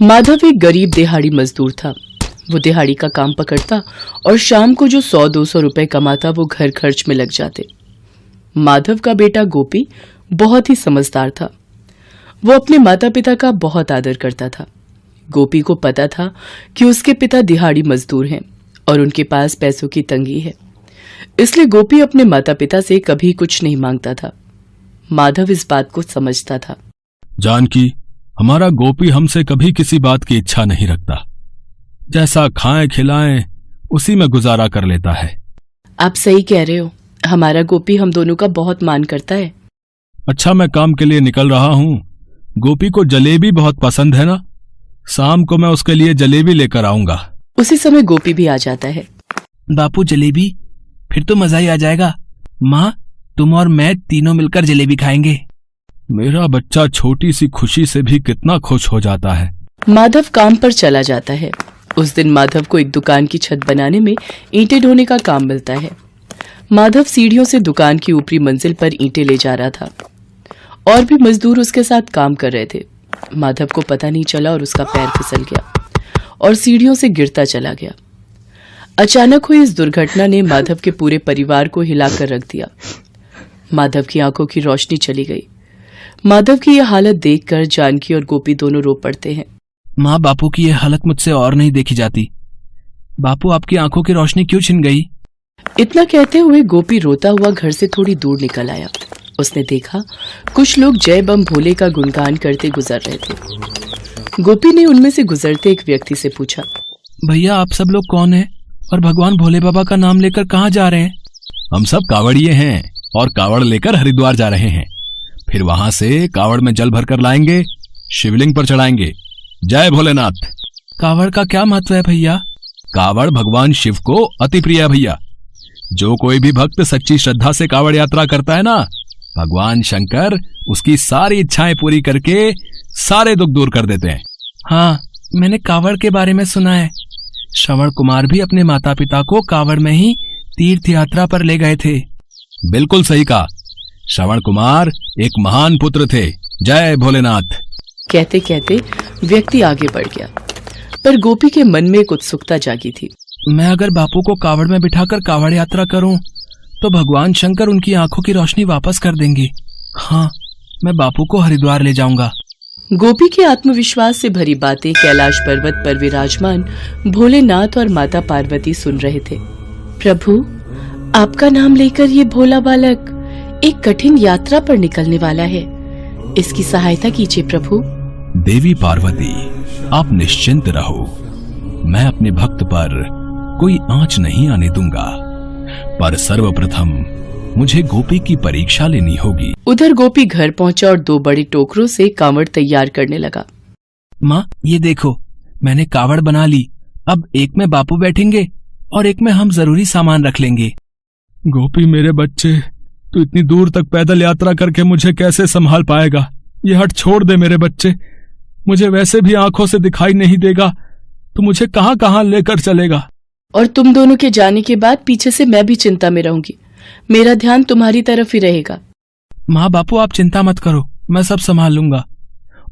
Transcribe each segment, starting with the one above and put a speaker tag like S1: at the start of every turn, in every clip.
S1: माधव एक गरीब दिहाड़ी मजदूर था। वो दिहाड़ी का काम पकड़ता और शाम को जो 100-200 रुपए कमाता वो घर खर्च में लग जाते। माधव का बेटा गोपी बहुत ही समझदार था। वो अपने माता पिता का बहुत आदर करता था। गोपी को पता था कि उसके पिता दिहाड़ी मजदूर हैं और उनके पास पैसों की तंगी है, इसलिए गोपी अपने माता पिता से कभी कुछ नहीं मांगता था। माधव इस बात को समझता था।
S2: जानकी, हमारा गोपी हमसे कभी किसी बात की इच्छा नहीं रखता। जैसा खाएं खिलाएं उसी में गुजारा कर लेता है।
S1: आप सही कह रहे हो। हमारा गोपी हम दोनों का बहुत मान करता है।
S2: अच्छा, मैं काम के लिए निकल रहा हूँ। गोपी को जलेबी बहुत पसंद है ना? शाम को मैं उसके लिए जलेबी लेकर आऊंगा।
S1: उसी समय गोपी भी आ जाता है।
S3: बापू, जलेबी? फिर तो मजा ही आ जाएगा। माँ, तुम और मैं तीनों मिलकर जलेबी खाएंगे।
S2: मेरा बच्चा छोटी सी खुशी से भी कितना खुश हो जाता है।
S1: माधव काम पर चला जाता है। उस दिन माधव को एक दुकान की छत बनाने में ईंटें ढोने का काम मिलता है। माधव सीढ़ियों से दुकान की ऊपरी मंजिल पर ईंटें ले जा रहा था। और भी मजदूर उसके साथ काम कर रहे थे। माधव को पता नहीं चला और उसका पैर फिसल गया और सीढ़ियों से गिरता चला गया। अचानक हुई इस दुर्घटना ने माधव के पूरे परिवार को हिलाकर रख दिया। माधव की आंखों की रोशनी चली गई। माधव की यह हालत देखकर जानकी और गोपी दोनों रो पड़ते हैं।
S3: माँ, बापू की यह हालत मुझसे और नहीं देखी जाती। बापू, आपकी आंखों की रोशनी क्यों छिन गई?
S1: इतना कहते हुए गोपी रोता हुआ घर से थोड़ी दूर निकल आया। उसने देखा कुछ लोग जय बम भोले का गुणगान करते गुजर रहे थे। गोपी ने उनमें से गुजरते एक व्यक्ति से पूछा,
S3: भैया, आप सब लोग कौन हैं और भगवान भोले बाबा का नाम लेकर कहाँ जा रहे हैं?
S2: हम सब कावड़िए हैं और कावड़ लेकर हरिद्वार जा रहे हैं। फिर वहां से कावड़ में जल भरकर लाएंगे, शिवलिंग पर चढ़ाएंगे। जय भोलेनाथ।
S3: कावड़ का क्या महत्व है भैया?
S2: कावड़ भगवान शिव को अति प्रिय है भैया। जो कोई भी भक्त सच्ची श्रद्धा से कावड़ यात्रा करता है ना, भगवान शंकर उसकी सारी इच्छाएं पूरी करके सारे दुख दूर कर देते हैं।
S3: हाँ, मैंने कावड़ के बारे में सुना है। श्रवण कुमार भी अपने माता पिता को कावड़ में ही तीर्थ यात्रा पर ले गए थे।
S2: बिल्कुल सही कहा। श्रवण कुमार एक महान पुत्र थे। जय भोलेनाथ।
S1: कहते कहते व्यक्ति आगे बढ़ गया, पर गोपी के मन में एक उत्सुकता जागी थी।
S3: मैं अगर बापू को कावड़ में बिठाकर कावड़ यात्रा करूं तो भगवान शंकर उनकी आंखों की रोशनी वापस कर देंगे। हाँ, मैं बापू को हरिद्वार ले जाऊंगा।
S1: गोपी के आत्मविश्वास से भरी बातें कैलाश पर्वत पर विराजमान भोलेनाथ और माता पार्वती सुन रहे थे। प्रभु, आपका नाम लेकर ये भोला बालक एक कठिन यात्रा पर निकलने वाला है। इसकी सहायता कीजिए प्रभु।
S2: देवी पार्वती, आप निश्चिंत रहो। मैं अपने भक्त पर कोई आंच नहीं आने दूंगा, पर सर्वप्रथम मुझे गोपी की परीक्षा लेनी होगी।
S1: उधर गोपी घर पहुंचा और 2 बड़ी टोकरों से कावड़ तैयार करने लगा।
S3: माँ, ये देखो, मैंने कावड़ बना ली। अब एक में बापू बैठेंगे और एक में हम जरूरी सामान रख लेंगे।
S2: गोपी मेरे बच्चे, तू इतनी दूर तक पैदल यात्रा करके मुझे कैसे संभाल पाएगा? ये हट छोड़ दे मेरे बच्चे। मुझे वैसे भी आंखों से दिखाई नहीं देगा, तो मुझे कहाँ कहाँ लेकर चलेगा?
S1: और तुम दोनों के जाने के बाद पीछे से मैं भी चिंता में रहूंगी। मेरा ध्यान तुम्हारी तरफ ही रहेगा।
S3: माँ, बापू, आप चिंता मत करो, मैं सब संभाल लूंगा।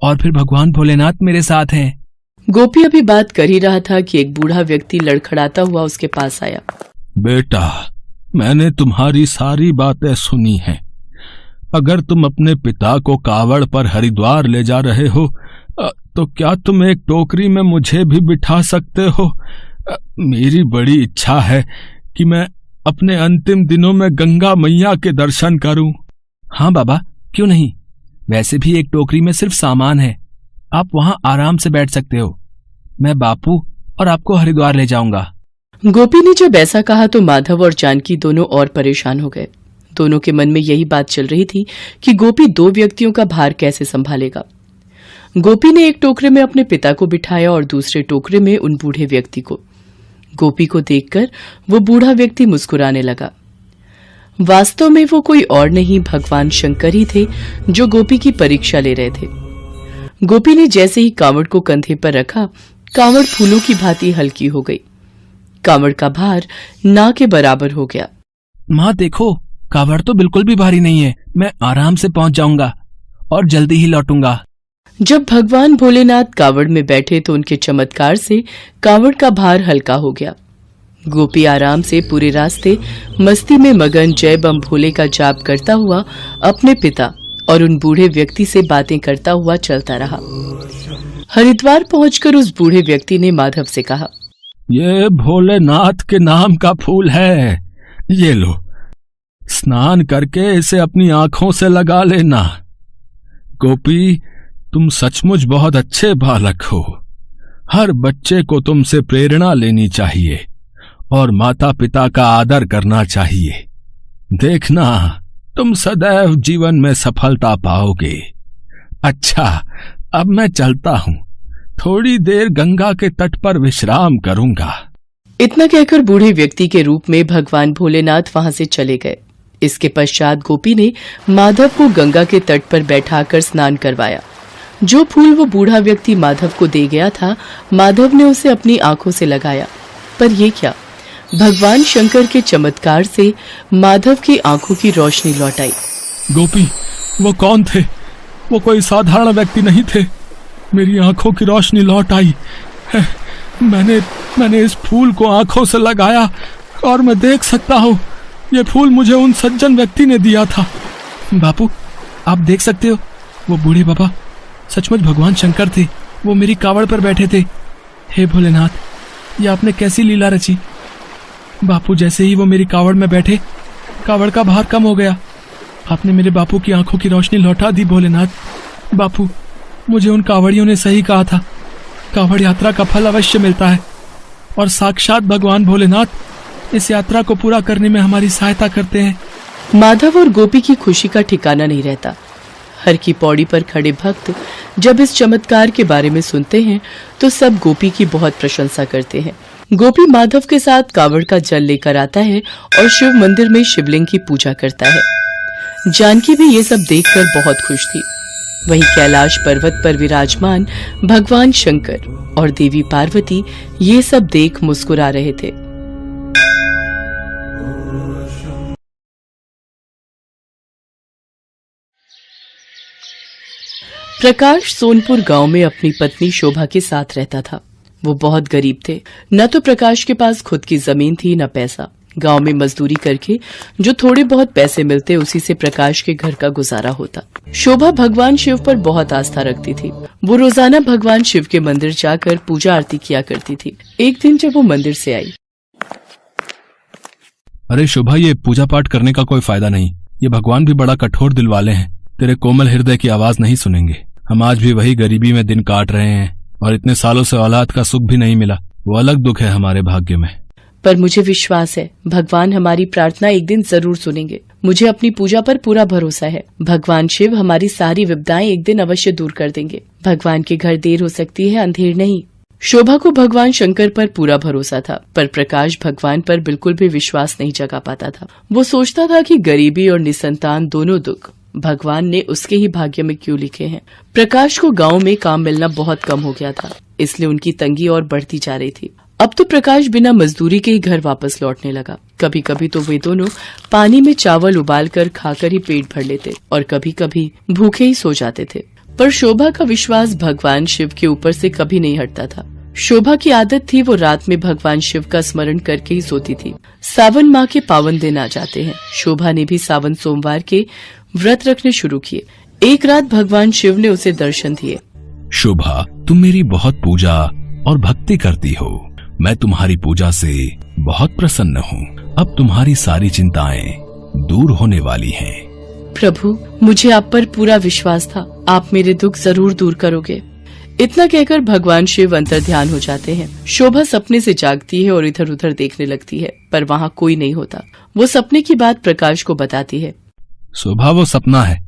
S3: और फिर भगवान भोलेनाथ मेरे साथ हैं।
S1: गोपी अभी बात कर ही रहा था कि एक बूढ़ा व्यक्ति लड़खड़ाता हुआ उसके पास आया।
S2: बेटा, मैंने तुम्हारी सारी बातें सुनी हैं। अगर तुम अपने पिता को कावड़ पर हरिद्वार ले जा रहे हो तो क्या तुम एक टोकरी में मुझे भी बिठा सकते हो? मेरी बड़ी इच्छा है कि मैं अपने अंतिम दिनों में गंगा मैया के दर्शन करूं।
S3: हाँ बाबा, क्यों नहीं। वैसे भी एक टोकरी में सिर्फ सामान है, आप वहां आराम से बैठ सकते हो। मैं बापू और आपको हरिद्वार ले जाऊंगा।
S1: गोपी ने जब ऐसा कहा तो माधव और जानकी दोनों और परेशान हो गए। दोनों के मन में यही बात चल रही थी कि गोपी 2 व्यक्तियों का भार कैसे संभालेगा। गोपी ने एक टोकरे में अपने पिता को बिठाया और दूसरे टोकरे में उन बूढ़े व्यक्ति को। गोपी को देखकर वो बूढ़ा व्यक्ति मुस्कुराने लगा। वास्तव में वो कोई और नहीं, भगवान शंकर ही थे जो गोपी की परीक्षा ले रहे थे। गोपी ने जैसे ही कावड़ को कंधे पर रखा, कावड़ फूलों की भांति हल्की हो गई। कावड़ का भार ना के बराबर हो गया।
S3: माँ देखो, कावड़ तो बिल्कुल भी भारी नहीं है। मैं आराम से पहुंच जाऊंगा और जल्दी ही लौटूंगा।
S1: जब भगवान भोलेनाथ कावड़ में बैठे तो उनके चमत्कार से कावड़ का भार हल्का हो गया। गोपी आराम से पूरे रास्ते मस्ती में मगन जय बम भोले का जाप करता हुआ अपने पिता और उन बूढ़े व्यक्ति से बातें करता हुआ चलता रहा। हरिद्वार पहुंचकर उस बूढ़े व्यक्ति ने माधव से कहा,
S2: ये भोलेनाथ के नाम का फूल है, ये लो, स्नान करके इसे अपनी आंखों से लगा लेना। गोपी, तुम सचमुच बहुत अच्छे बालक हो। हर बच्चे को तुमसे प्रेरणा लेनी चाहिए और माता पिता का आदर करना चाहिए। देखना, तुम सदैव जीवन में सफलता पाओगे। अच्छा, अब मैं चलता हूं, थोड़ी देर गंगा के तट पर विश्राम करूंगा।
S1: इतना कहकर बूढ़े व्यक्ति के रूप में भगवान भोलेनाथ वहां से चले गए। इसके पश्चात गोपी ने माधव को गंगा के तट पर बैठाकर स्नान करवाया। जो फूल वो बूढ़ा व्यक्ति माधव को दे गया था, माधव ने उसे अपनी आंखों से लगाया। पर ये क्या, भगवान शंकर के चमत्कार से माधव की आंखों की रोशनी लौट आई।
S2: गोपी, वो कौन थे? वो कोई साधारण व्यक्ति नहीं थे। मेरी आंखों की रोशनी लौट आई है। मैंने इस फूल को आंखों से लगाया और मैं देख सकता हूँ, ये फूल मुझे उन सज्जन व्यक्ति ने दिया था।
S3: बापू, आप देख सकते हो, वो बूढ़े बाबा सचमुच भगवान शंकर थे। वो मेरी कावड़ पर बैठे थे। हे भोलेनाथ, ये आपने कैसी लीला रची। बापू जैसे ही वो मेरी कावड़ में बैठे, कावड़ का भार कम हो गया। आपने मेरे बापू की आंखों की रोशनी लौटा दी। भोलेनाथ बापू, मुझे उन कावड़ियों ने सही कहा था, कावड़ यात्रा का फल अवश्य मिलता है और साक्षात भगवान भोलेनाथ इस यात्रा को पूरा करने में हमारी सहायता करते हैं।
S1: माधव और गोपी की खुशी का ठिकाना नहीं रहता। हर की पौड़ी पर खड़े भक्त जब इस चमत्कार के बारे में सुनते हैं तो सब गोपी की बहुत प्रशंसा करते हैं। गोपी माधव के साथ कावड़ का जल लेकर आता है और शिव मंदिर में शिवलिंग की पूजा करता है। जानकी भी ये सब देखकर बहुत खुश थी। वहीं कैलाश पर्वत पर विराजमान भगवान शंकर और देवी पार्वती ये सब देख मुस्कुरा रहे थे। प्रकाश सोनपुर गांव में अपनी पत्नी शोभा के साथ रहता था। वो बहुत गरीब थे। न तो प्रकाश के पास खुद की जमीन थी न पैसा। गांव में मजदूरी करके जो थोड़े बहुत पैसे मिलते उसी से प्रकाश के घर का गुजारा होता। शोभा भगवान शिव पर बहुत आस्था रखती थी। वो रोजाना भगवान शिव के मंदिर जाकर पूजा आरती किया करती थी। एक दिन जब वो मंदिर से आई,
S2: अरे शोभा, ये पूजा पाठ करने का कोई फायदा नहीं। ये भगवान भी बड़ा कठोर दिल वाले हैं। तेरे कोमल हृदय की आवाज नहीं सुनेंगे। हम आज भी वही गरीबी में दिन काट रहे हैं और इतने सालों से औलाद का सुख भी नहीं मिला। वो अलग दुख है हमारे भाग्य में।
S1: पर मुझे विश्वास है भगवान हमारी प्रार्थना एक दिन जरूर सुनेंगे। मुझे अपनी पूजा पर पूरा भरोसा है। भगवान शिव हमारी सारी विपदाएं एक दिन अवश्य दूर कर देंगे। भगवान के घर देर हो सकती है, अंधेर नहीं। शोभा को भगवान शंकर पर पूरा भरोसा था, पर प्रकाश भगवान पर बिल्कुल भी विश्वास नहीं जगा पाता था। वो सोचता था कि गरीबी और निसंतान दोनों दुख भगवान ने उसके ही भाग्य में क्यों लिखे हैं। प्रकाश को गांव में काम मिलना बहुत कम हो गया था, इसलिए उनकी तंगी और बढ़ती जा रही थी। अब तो प्रकाश बिना मजदूरी के ही घर वापस लौटने लगा। कभी कभी तो वे दोनों पानी में चावल उबालकर खाकर ही पेट भर लेते और कभी कभी भूखे ही सो जाते थे। पर शोभा का विश्वास भगवान शिव के ऊपर से कभी नहीं हटता था। शोभा की आदत थी वो रात में भगवान शिव का स्मरण करके ही सोती थी। सावन माह के पावन दिन आ जाते हैं। शोभा ने भी सावन सोमवार के व्रत रखने शुरू किए। एक रात भगवान शिव ने उसे दर्शन दिए।
S2: शोभा, तुम मेरी बहुत पूजा और भक्ति करती हो। मैं तुम्हारी पूजा से बहुत प्रसन्न हूँ। अब तुम्हारी सारी चिंताएं दूर होने वाली हैं।
S1: प्रभु, मुझे आप पर पूरा विश्वास था। आप मेरे दुख जरूर दूर करोगे। इतना कहकर भगवान शिव अंतर ध्यान हो जाते हैं। शोभा सपने से जागती है और इधर उधर देखने लगती है, पर वहाँ कोई नहीं होता। वो सपने की बात प्रकाश को बताती है।
S2: शोभा, वो सपना है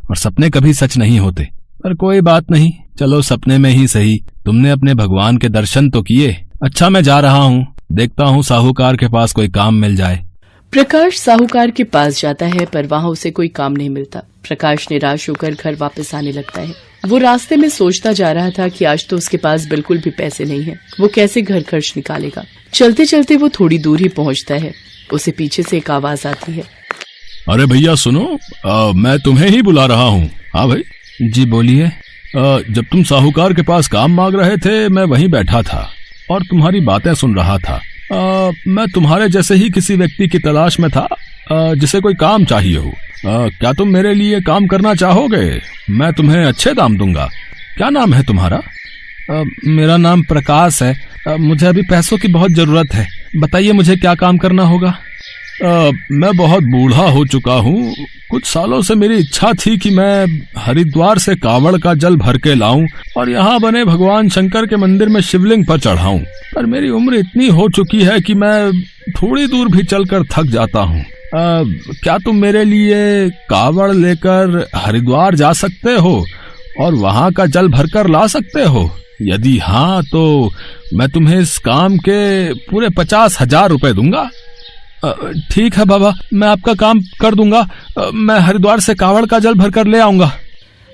S2: और सपने कभी सच नहीं होते। पर कोई बात नहीं, चलो सपने में ही सही। तुमने अपने भगवान के दर्शन तो किए। अच्छा, मैं जा रहा हूँ। देखता हूँ साहूकार के पास कोई काम मिल जाए।
S1: प्रकाश साहूकार के पास जाता है, पर वहाँ उसे कोई काम नहीं मिलता। प्रकाश निराश होकर घर वापस आने लगता है। वो रास्ते में सोचता जा रहा था कि आज तो उसके पास बिल्कुल भी पैसे नहीं हैं। वो कैसे घर खर्च निकालेगा। चलते चलते वो थोड़ी दूर ही पहुँचता है। उसे पीछे से एक आवाज आती है।
S2: अरे भैया सुनो, मैं तुम्हें ही बुला रहा हूँ। हाँ भाई।
S3: जी बोलिए।
S2: जब तुम साहूकार के पास काम मांग रहे थे मैं वहीं बैठा था और तुम्हारी बातें सुन रहा था। मैं तुम्हारे जैसे ही किसी व्यक्ति की तलाश में था जिसे कोई काम चाहिए हो। क्या तुम मेरे लिए काम करना चाहोगे? मैं तुम्हें अच्छे दाम दूंगा। क्या नाम है तुम्हारा?
S3: मेरा नाम प्रकाश है। मुझे अभी पैसों की बहुत जरूरत है। बताइए मुझे क्या काम करना होगा?
S2: मैं बहुत बूढ़ा हो चुका हूँ। कुछ सालों से मेरी इच्छा थी कि मैं हरिद्वार से कावड़ का जल भर के लाऊं और यहाँ बने भगवान शंकर के मंदिर में शिवलिंग पर चढ़ाऊं, पर मेरी उम्र इतनी हो चुकी है कि मैं थोड़ी दूर भी चलकर थक जाता हूँ। क्या तुम मेरे लिए कावड़ लेकर हरिद्वार जा सकते हो और वहाँ का जल भरकर ला सकते हो? यदि हाँ तो मैं तुम्हें इस काम के पूरे 50,000 रुपए दूंगा।
S3: ठीक है बाबा, मैं आपका काम कर दूंगा। मैं हरिद्वार से कावड़ का जल भरकर ले आऊंगा।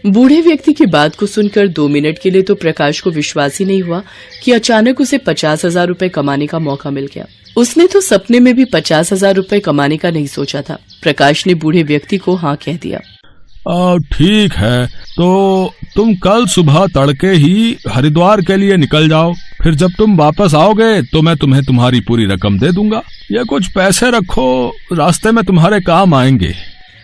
S1: बूढ़े व्यक्ति की बात को सुनकर 2 मिनट के लिए तो प्रकाश को विश्वास ही नहीं हुआ कि अचानक उसे 50,000 रुपए कमाने का मौका मिल गया। उसने तो सपने में भी 50,000 रुपए कमाने का नहीं सोचा था। प्रकाश ने बूढ़े व्यक्ति को हाँ कह दिया।
S2: ठीक है, तो तुम कल सुबह तड़के ही हरिद्वार के लिए निकल जाओ। फिर जब तुम वापस आओगे तो मैं तुम्हें तुम्हारी पूरी रकम दे दूंगा। ये कुछ पैसे रखो, रास्ते में तुम्हारे काम आएंगे।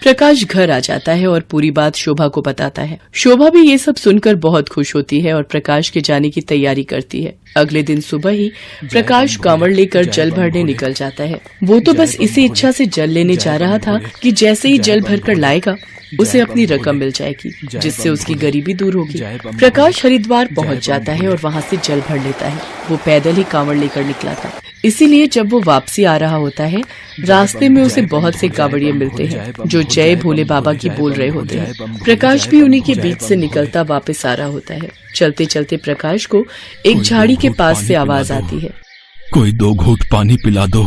S1: प्रकाश घर आ जाता है और पूरी बात शोभा को बताता है। शोभा भी ये सब सुनकर बहुत खुश होती है और प्रकाश के जाने की तैयारी करती है। अगले दिन सुबह ही प्रकाश कांवड़ लेकर जल भरने निकल जाता है। वो तो बस इसी इच्छा से जल लेने जा रहा था कि जैसे ही जल भरकर लाएगा उसे अपनी रकम मिल जाएगी, जिससे उसकी गरीबी दूर होगी। प्रकाश हरिद्वार पहुंच जाता है और वहां से जल भर लेता है। वो पैदल ही कांवड़ लेकर निकला था, इसीलिए जब वो वापसी आ रहा होता है रास्ते में उसे बहुत से कांवड़िए मिलते हैं जो जय भोले बाबा की बोल रहे होते हैं। प्रकाश भी उन्हीं के बीच से निकलता वापस आ रहा होता है। चलते चलते प्रकाश को एक झाड़ी के पास से आवाज आती है,
S2: कोई 2 घूंट पानी पिला दो,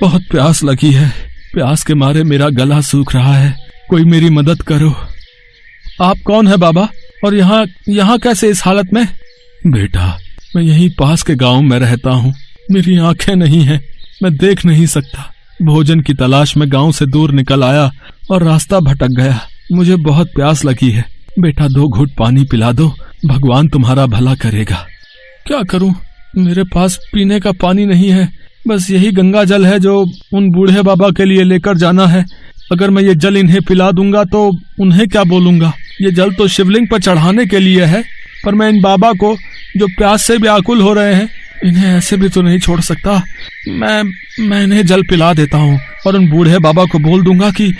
S2: बहुत प्यास लगी है। प्यास के मारे मेरा गला सूख रहा है, कोई मेरी मदद करो।
S3: आप कौन है बाबा, और यहाँ कैसे इस हालत में?
S2: बेटा, मैं यहीं पास के गांव में रहता हूँ। मेरी आंखें नहीं हैं, मैं देख नहीं सकता। भोजन की तलाश में गांव से दूर निकल आया और रास्ता भटक गया। मुझे बहुत प्यास लगी है। बेटा 2 घूंट पानी पिला दो, भगवान तुम्हारा भला करेगा।
S3: क्या करूं, मेरे पास पीने का पानी नहीं है। बस यही गंगा जल है जो उन बूढ़े बाबा के लिए लेकर जाना है। अगर मैं ये जल इन्हें पिला दूंगा तो उन्हें क्या बोलूंगा? ये जल तो शिवलिंग पर चढ़ाने के लिए है, पर मैं इन बाबा को जो प्यास से व्याकुल हो रहे हैं, इन्हें ऐसे भी तो नहीं छोड़ सकता। मैं इन्हें जल पिला देता हूँ और उन बूढ़े बाबा को बोल दूंगा कि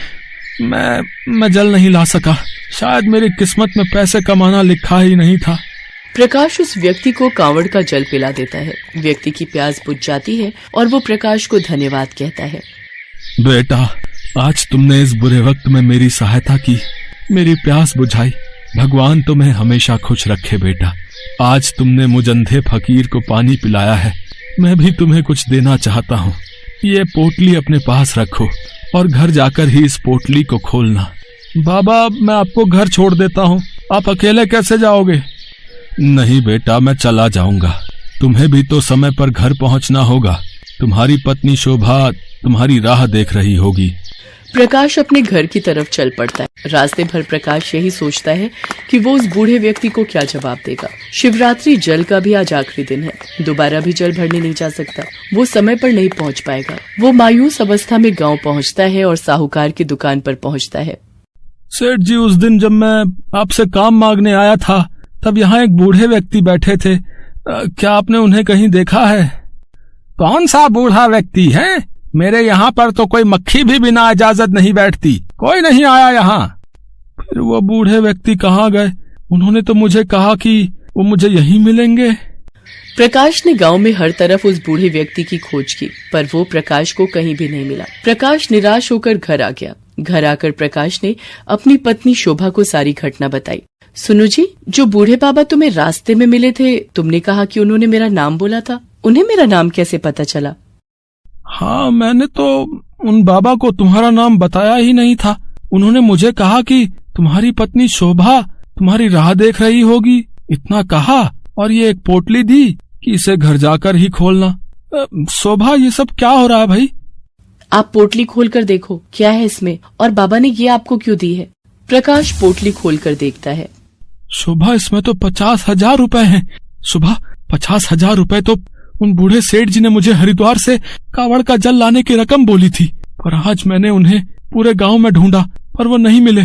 S3: मैं जल नहीं ला सका। शायद मेरी किस्मत में पैसे कमाना लिखा ही नहीं था।
S1: प्रकाश उस व्यक्ति को कांवड़ का जल पिला देता है। व्यक्ति की प्यास बुझ जाती है और वो प्रकाश को धन्यवाद कहता है।
S2: बेटा, आज तुमने इस बुरे वक्त में मेरी सहायता की, मेरी प्यास बुझाई। भगवान तुम्हें हमेशा खुश रखे बेटा। आज तुमने मुझ अंधे फकीर को पानी पिलाया है, मैं भी तुम्हें कुछ देना चाहता हूँ। ये पोटली अपने पास रखो और घर जाकर ही इस पोटली को खोलना।
S3: बाबा, मैं आपको घर छोड़ देता हूँ, आप अकेले कैसे जाओगे?
S2: नहीं बेटा, मैं चला जाऊंगा। तुम्हें भी तो समय पर घर पहुंचना होगा। तुम्हारी पत्नी शोभा तुम्हारी राह देख रही होगी।
S1: प्रकाश अपने घर की तरफ चल पड़ता है। रास्ते भर प्रकाश यही सोचता है कि वो उस बूढ़े व्यक्ति को क्या जवाब देगा। शिवरात्रि जल का भी आज आखिरी दिन है, दोबारा भी जल भरने नहीं जा सकता। वो समय पर नहीं पहुंच पाएगा। वो मायूस अवस्था में गांव पहुंचता है और साहूकार की दुकान पर पहुंचता है।
S3: सेठ जी, उस दिन जब मैं आपसे काम मांगने आया था तब यहाँ एक बूढ़े व्यक्ति बैठे थे। क्या आपने उन्हें कहीं देखा है?
S4: कौन सा बूढ़ा व्यक्ति है? मेरे यहाँ पर तो कोई मक्खी भी बिना इजाजत नहीं बैठती। कोई नहीं आया यहाँ।
S3: फिर वो बूढ़े व्यक्ति कहाँ गए? उन्होंने तो मुझे कहा कि वो मुझे यहीं मिलेंगे।
S1: प्रकाश ने गांव में हर तरफ उस बूढ़े व्यक्ति की खोज की, पर वो प्रकाश को कहीं भी नहीं मिला। प्रकाश निराश होकर घर आ गया। घर आकर प्रकाश ने अपनी पत्नी शोभा को सारी घटना बताई। सुनो जी, जो बूढ़े बाबा तुम्हें रास्ते में मिले थे, तुमने कहा कि उन्होंने मेरा नाम बोला था। उन्हें मेरा नाम कैसे पता चला?
S3: हाँ, मैंने तो उन बाबा को तुम्हारा नाम बताया ही नहीं था। उन्होंने मुझे कहा कि तुम्हारी पत्नी शोभा तुम्हारी राह देख रही होगी, इतना कहा, और ये एक पोटली दी कि इसे घर जाकर ही खोलना। शोभा, ये सब क्या हो रहा है भाई?
S1: आप पोटली खोलकर देखो क्या है इसमें, और बाबा ने ये आपको क्यों दी है? प्रकाश पोटली खोलकर देखता है।
S3: शोभा, इसमें तो 50,000 रुपए हैं। सुबह 50,000 रुपए तो उन बूढ़े सेठ जी ने मुझे हरिद्वार से कावड़ का जल लाने की रकम बोली थी, पर आज मैंने उन्हें पूरे गांव में ढूंढा पर वो नहीं मिले।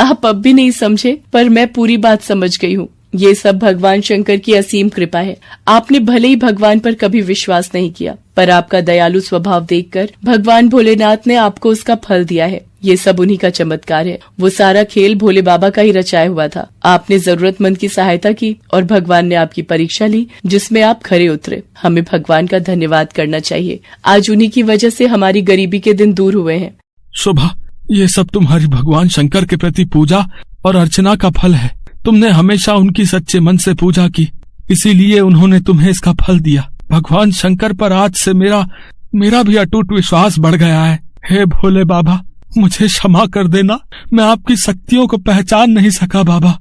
S1: आप अब भी नहीं समझे, पर मैं पूरी बात समझ गई हूँ। ये सब भगवान शंकर की असीम कृपा है। आपने भले ही भगवान पर कभी विश्वास नहीं किया, पर आपका दयालु स्वभाव देखकर भगवान भोलेनाथ ने आपको उसका फल दिया है। ये सब उन्हीं का चमत्कार है। वो सारा खेल भोले बाबा का ही रचाया हुआ था। आपने जरूरतमंद की सहायता की और भगवान ने आपकी परीक्षा ली, जिसमें आप खरे उतरे। हमें भगवान का धन्यवाद करना चाहिए। आज उन्हीं की वजह से हमारी गरीबी के दिन दूर हुए हैं।
S3: शोभा, ये सब तुम्हारी भगवान शंकर के प्रति पूजा और अर्चना का फल है। तुमने हमेशा उनकी सच्चे मन से पूजा की, इसीलिए उन्होंने तुम्हें इसका फल दिया। भगवान शंकर पर आज से मेरा भी अटूट विश्वास बढ़ गया है। हे भोले बाबा, मुझे क्षमा कर देना, मैं आपकी शक्तियों को पहचान नहीं सका। बाबा,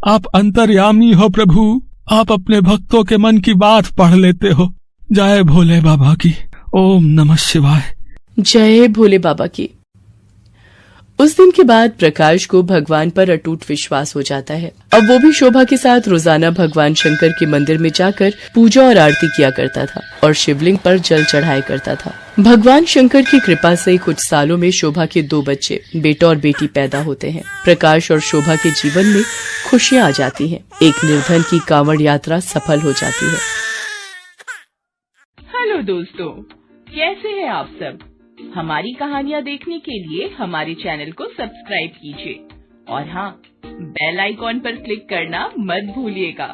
S3: आप अंतर्यामी हो प्रभु, आप अपने भक्तों के मन की बात पढ़ लेते हो। जय भोले बाबा की। ओम नमः शिवाय।
S1: जय भोले बाबा की। उस दिन के बाद प्रकाश को भगवान पर अटूट विश्वास हो जाता है। अब वो भी शोभा के साथ रोजाना भगवान शंकर के मंदिर में जाकर पूजा और आरती किया करता था और शिवलिंग पर जल चढ़ाया करता था। भगवान शंकर की कृपा से कुछ सालों में शोभा के 2 बच्चे, बेटा और बेटी पैदा होते हैं। प्रकाश और शोभा के जीवन में खुशियां आ जाती हैं। एक निर्धन की कांवड़ यात्रा सफल हो जाती है।
S5: हेलो दोस्तों, कैसे हैं आप सब? हमारी कहानियाँ देखने के लिए हमारे चैनल को सब्सक्राइब कीजिए और हाँ, बेल आइकॉन पर क्लिक करना मत भूलिएगा।